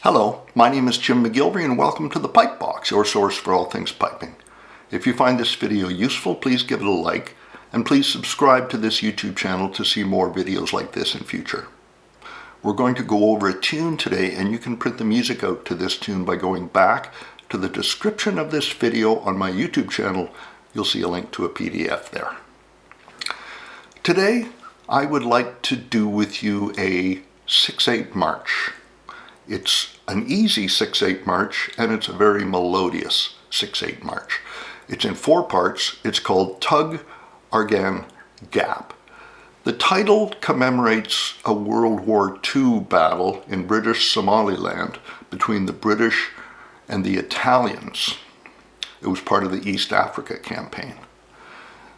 Hello, my name is Jim McGillivray and welcome to the Pipe Box, your source for all things piping. If you find this video useful, please give it a like and please subscribe to this YouTube channel to see more videos like this in future. We're going to go over a tune today and you can print the music out to this tune by going back to the description of this video on my YouTube channel. You'll see a link to a PDF there. Today I would like to do with you a 6/8 march. It's an easy 6/8 march and it's a very melodious 6/8 march. It's in 4 parts. It's called Tug Argan Gap. The title commemorates a World War II battle in British Somaliland between the British and the Italians. It was part of the East Africa campaign.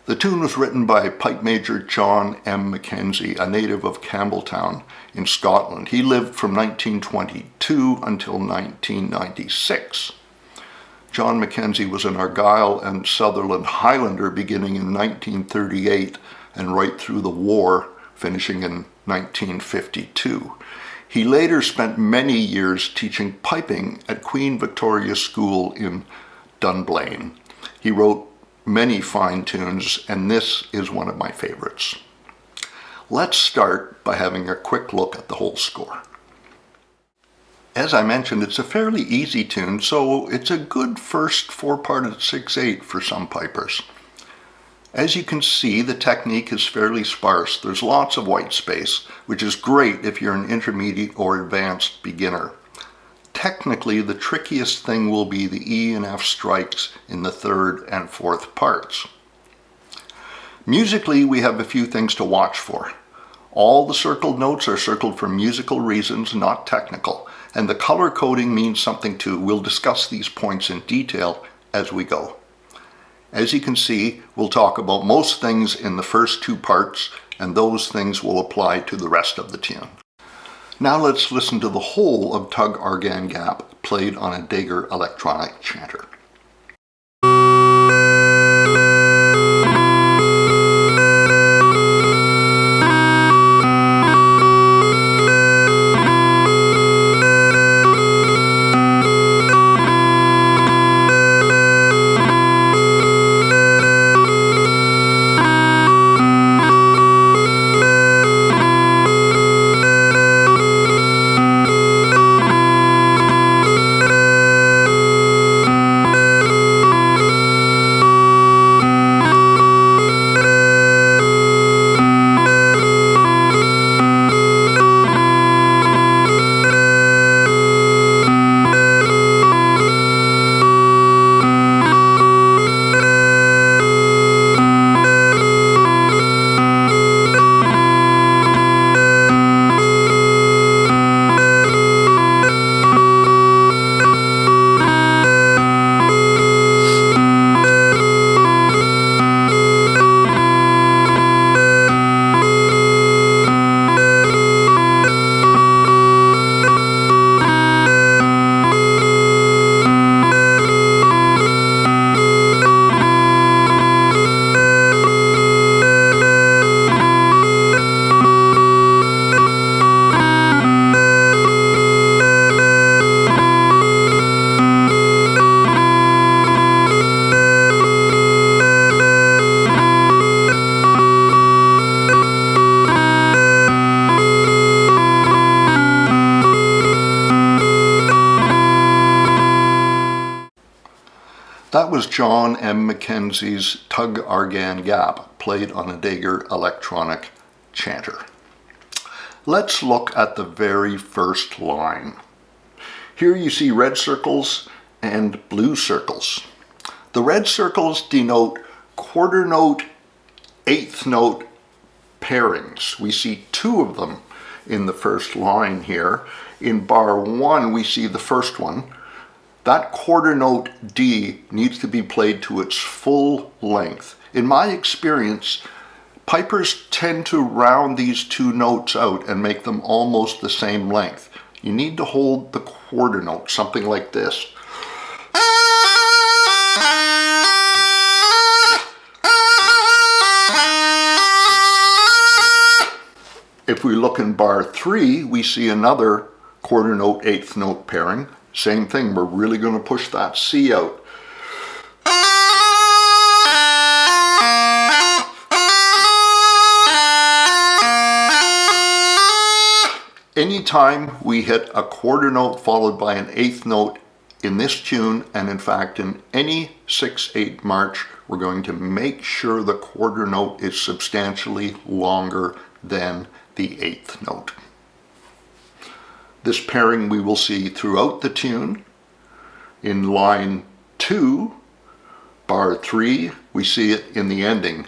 The tune was written by Pipe Major John M. MacKenzie, a native of Campbelltown in Scotland. He lived from 1922 until 1996. John MacKenzie was an Argyll and Sutherland Highlander beginning in 1938 and right through the war, finishing in 1952. He later spent many years teaching piping at Queen Victoria School in Dunblane. He wrote many fine tunes, and this is one of my favorites. Let's start by having a quick look at the whole score. As I mentioned, it's a fairly easy tune, so it's a good first 4-parted 6/8 for some pipers. As you can see, the technique is fairly sparse. There's lots of white space, which is great if you're an intermediate or advanced beginner. Technically, the trickiest thing will be the E and F strikes in the 3rd and 4th parts. Musically, we have a few things to watch for. All the circled notes are circled for musical reasons, not technical, and the color coding means something too. We'll discuss these points in detail as we go. As you can see, we'll talk about most things in the first 2 parts, and those things will apply to the rest of the tune. Now let's listen to the whole of Tug Argan Gap played on a Dagger electronic chanter. That was John M. MacKenzie's Tug Argan Gap, played on a Dagger electronic chanter. Let's look at the very first line. Here you see red circles and blue circles. The red circles denote quarter note, 8th note pairings. We see 2 of them in the first line here. In bar 1 we see the first one. That quarter note D needs to be played to its full length. In my experience, pipers tend to round these 2 notes out and make them almost the same length. You need to hold the quarter note, something like this. If we look in bar 3, we see another quarter note, eighth note pairing. Same thing, we're really going to push that C out. Anytime we hit a quarter note followed by an eighth note in this tune, and in fact in any 6/8 march, we're going to make sure the quarter note is substantially longer than the eighth note. This pairing we will see throughout the tune. In line 2, bar 3, we see it in the ending.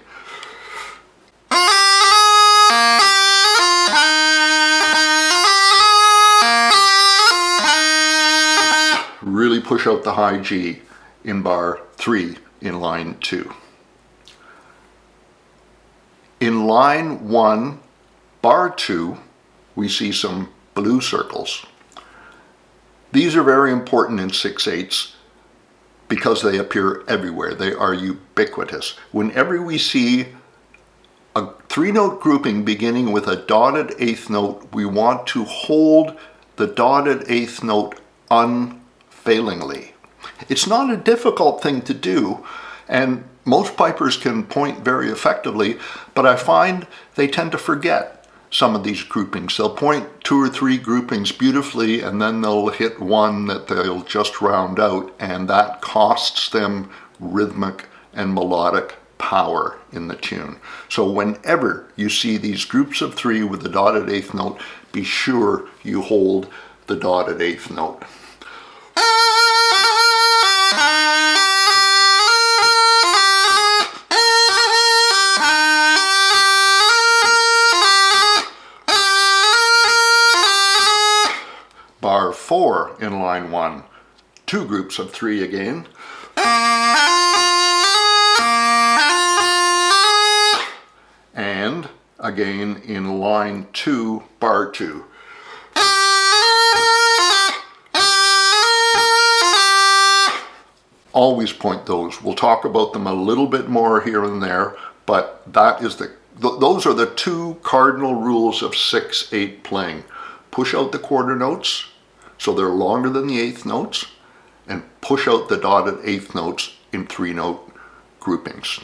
Really push out the high G in bar 3 in line 2. In line 1, bar 2, we see some blue circles. These are very important in 6/8 because they appear everywhere. They are ubiquitous. Whenever we see a 3-note grouping beginning with a dotted eighth note, we want to hold the dotted eighth note unfailingly. It's not a difficult thing to do, and most pipers can point very effectively, but I find they tend to forget some of these groupings. They'll point 2 or 3 groupings beautifully, and then they'll hit one that they'll just round out, and that costs them rhythmic and melodic power in the tune. So whenever you see these groups of 3 with the dotted eighth note, be sure you hold the dotted eighth note. Bar 4 in line 1, 2 groups of 3 again. And again in line 2, bar 2. Always point those. We'll talk about them a little bit more here and there, but that is those are the 2 cardinal rules of 6/8 playing. Push out the quarter notes so they're longer than the eighth notes, and push out the dotted eighth notes in 3-note groupings.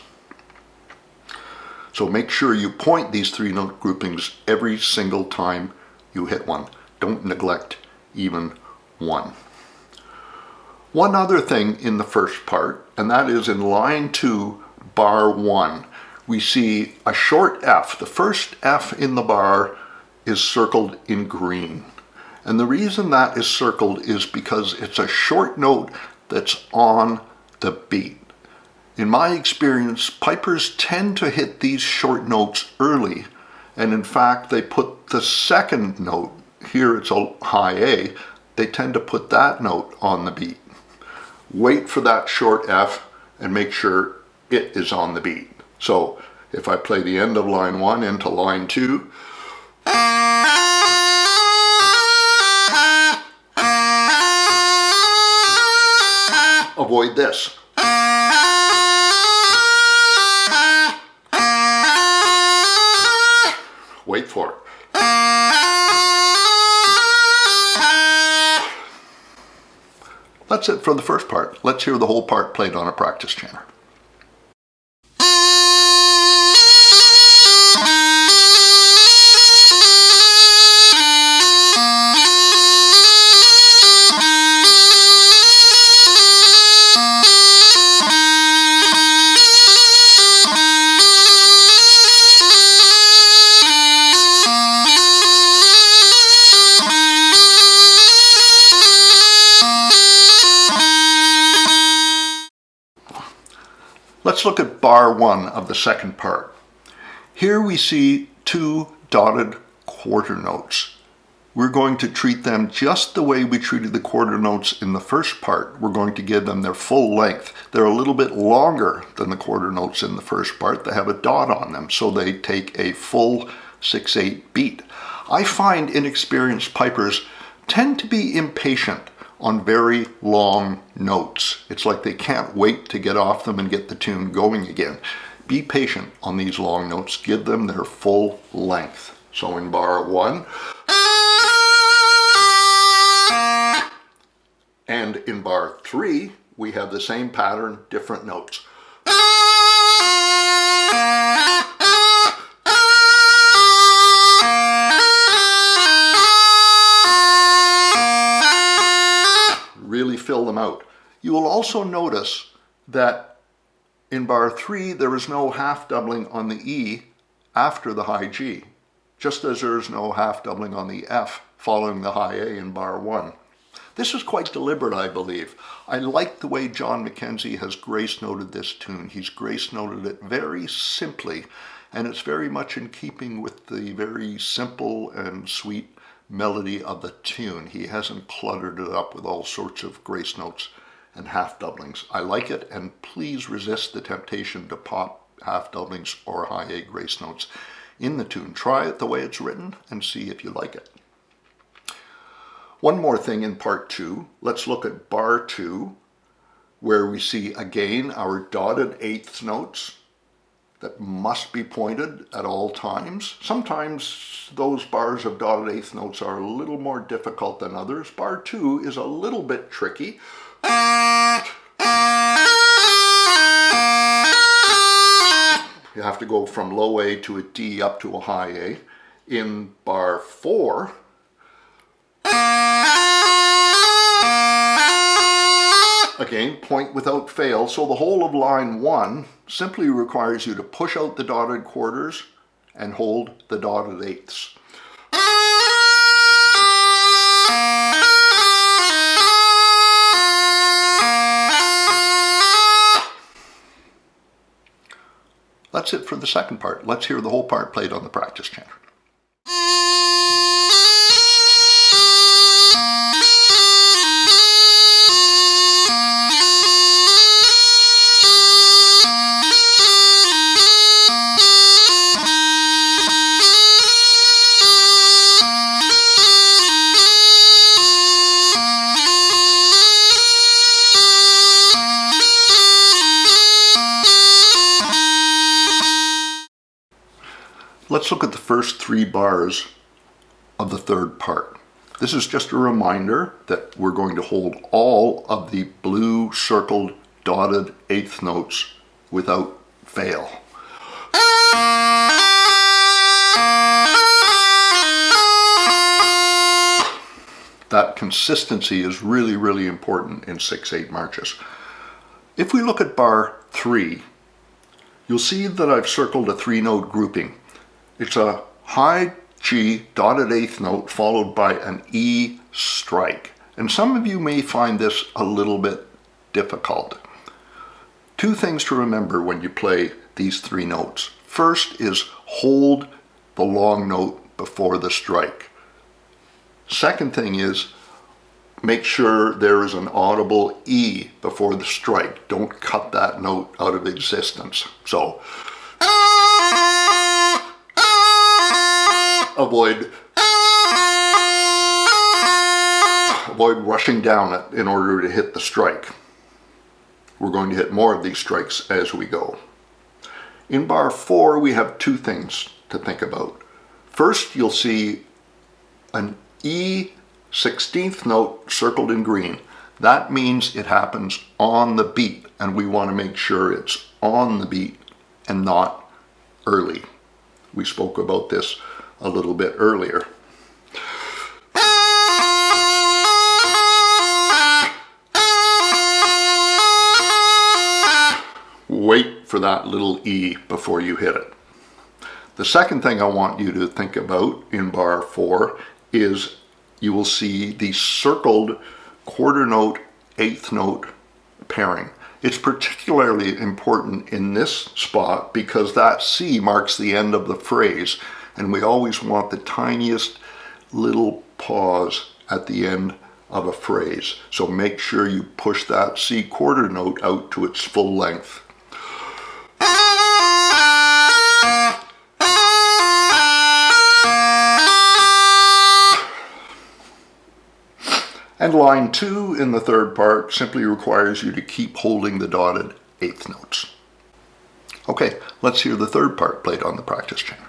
So make sure you point these 3-note groupings every single time you hit one. Don't neglect even one. One other thing in the first part, and that is in line 2, bar 1, we see a short F. The first F in the bar is circled in green. And the reason that is circled is because it's a short note that's on the beat. In my experience, pipers tend to hit these short notes early, and in fact they put the second note, here it's a high A, they tend to put that note on the beat. Wait for that short F and make sure it is on the beat. So if I play the end of line 1 into line 2, avoid this. Wait for it. That's it for the first part. Let's hear the whole part played on a practice chanter. Let's look at bar 1 of the second part. Here we see 2 dotted quarter notes. We're going to treat them just the way we treated the quarter notes in the first part. We're going to give them their full length. They're a little bit longer than the quarter notes in the first part. They have a dot on them, so they take a full 6/8 beat. I find inexperienced pipers tend to be impatient on very long notes. It's like they can't wait to get off them and get the tune going again. Be patient on these long notes. Give them their full length. So in bar 1, And in bar 3, we have the same pattern, different notes. Really fill them out. You will also notice that in bar 3, there is no half doubling on the E after the high G, just as there is no half doubling on the F following the high A in bar 1. This is quite deliberate, I believe. I like the way John MacKenzie has grace noted this tune. He's grace noted it very simply, and it's very much in keeping with the very simple and sweet melody of the tune. He hasn't cluttered it up with all sorts of grace notes and half doublings. I like it, and please resist the temptation to pop half doublings or high A grace notes in the tune. Try it the way it's written and see if you like it. One more thing in part 2. Let's look at bar 2, where we see again our dotted eighths notes that must be pointed at all times. Sometimes those bars of dotted eighth notes are a little more difficult than others. Bar 2 is a little bit tricky. You have to go from low A to a D up to a high A. In bar 4, again, point without fail. So the whole of line 1 simply requires you to push out the dotted quarters and hold the dotted eighths. That's it for the second part. Let's hear the whole part played on the practice channel. Let's look at the first 3 bars of the third part. This is just a reminder that we're going to hold all of the blue circled dotted eighth notes without fail. That consistency is really, really important in 6/8 marches. If we look at bar 3, you'll see that I've circled a 3-note grouping. It's a high G dotted eighth note followed by an E strike. And some of you may find this a little bit difficult. 2 things to remember when you play these 3 notes. First is hold the long note before the strike. Second thing is make sure there is an audible E before the strike. Don't cut that note out of existence. So avoid rushing down it in order to hit the strike. We're going to hit more of these strikes as we go. In bar 4, we have 2 things to think about. First, you'll see an E 16th note circled in green. That means it happens on the beat, and we want to make sure it's on the beat and not early. We spoke about this a little bit earlier. Wait for that little E before you hit it. The second thing I want you to think about in bar 4 is you will see the circled quarter note, eighth note pairing. It's particularly important in this spot because that C marks the end of the phrase, and we always want the tiniest little pause at the end of a phrase. So make sure you push that C quarter note out to its full length. And line 2 in the third part simply requires you to keep holding the dotted eighth notes. Okay, let's hear the third part played on the practice channel.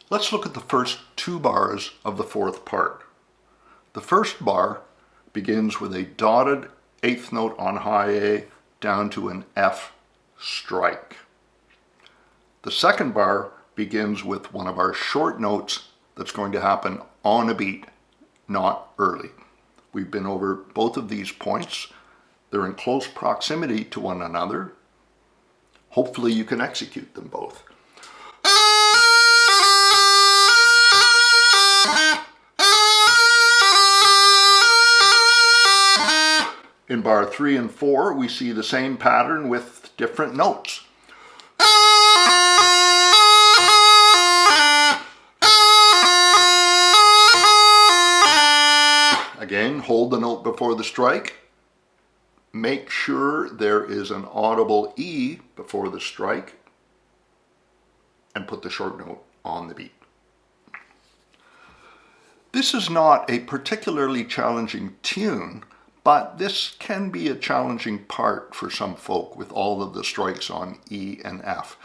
Let's look at the first two bars of the fourth part. The first bar begins with a dotted eighth note on high A down to an F strike. The second bar begins with one of our short notes that's going to happen on a beat, not early. We've been over both of these points. They're in close proximity to one another. Hopefully you can execute them both. In bar 3 and 4, we see the same pattern with different notes. Again, hold the note before the strike. Make sure there is an audible E before the strike, and put the short note on the beat. This is not a particularly challenging tune, but this can be a challenging part for some folk with all of the strikes on E and F.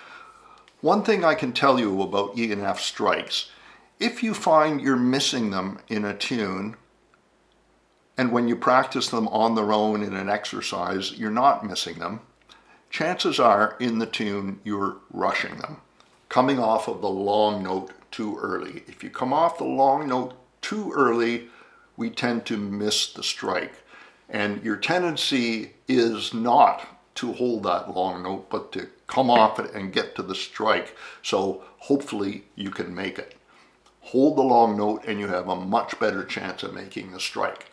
One thing I can tell you about E and F strikes, if you find you're missing them in a tune, and when you practice them on their own in an exercise, you're not missing them, chances are in the tune you're rushing them, coming off of the long note too early. If you come off the long note too early, we tend to miss the strike. And your tendency is not to hold that long note, but to come off it and get to the strike. So hopefully you can make it. Hold the long note and you have a much better chance of making the strike.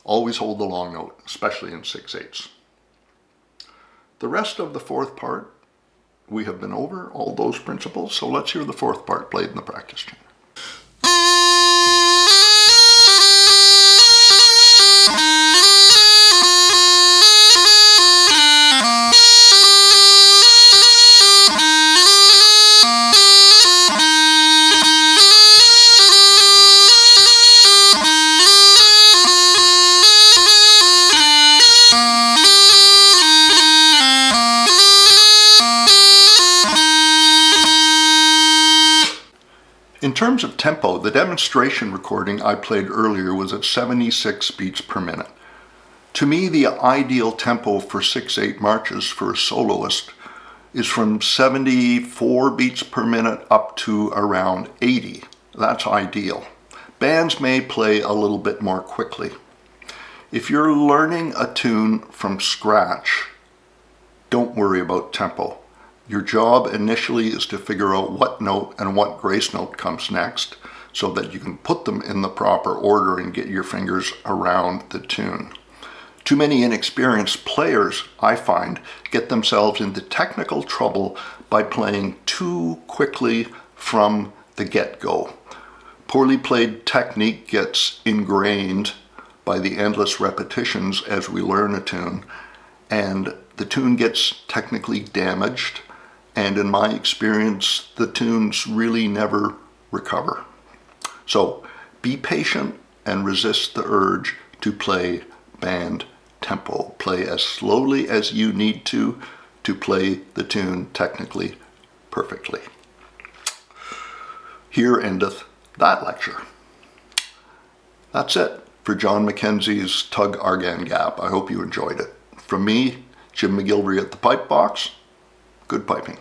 Always hold the long note, especially in 6/8. The rest of the fourth part, we have been over all those principles, so let's hear the fourth part played in the practice tune. In terms of tempo, the demonstration recording I played earlier was at 76 beats per minute. To me, the ideal tempo for 6/8 marches for a soloist is from 74 beats per minute up to around 80. That's ideal. Bands may play a little bit more quickly. If you're learning a tune from scratch, don't worry about tempo. Your job initially is to figure out what note and what grace note comes next so that you can put them in the proper order and get your fingers around the tune. Too many inexperienced players, I find, get themselves into technical trouble by playing too quickly from the get-go. Poorly played technique gets ingrained by the endless repetitions as we learn a tune, and the tune gets technically damaged. And in my experience, the tunes really never recover. So be patient and resist the urge to play band tempo. Play as slowly as you need to play the tune technically perfectly. Here endeth that lecture. That's it for John MacKenzie's Tug Argan Gap. I hope you enjoyed it. From me, Jim McGillivray at the Pipe Box. Good piping.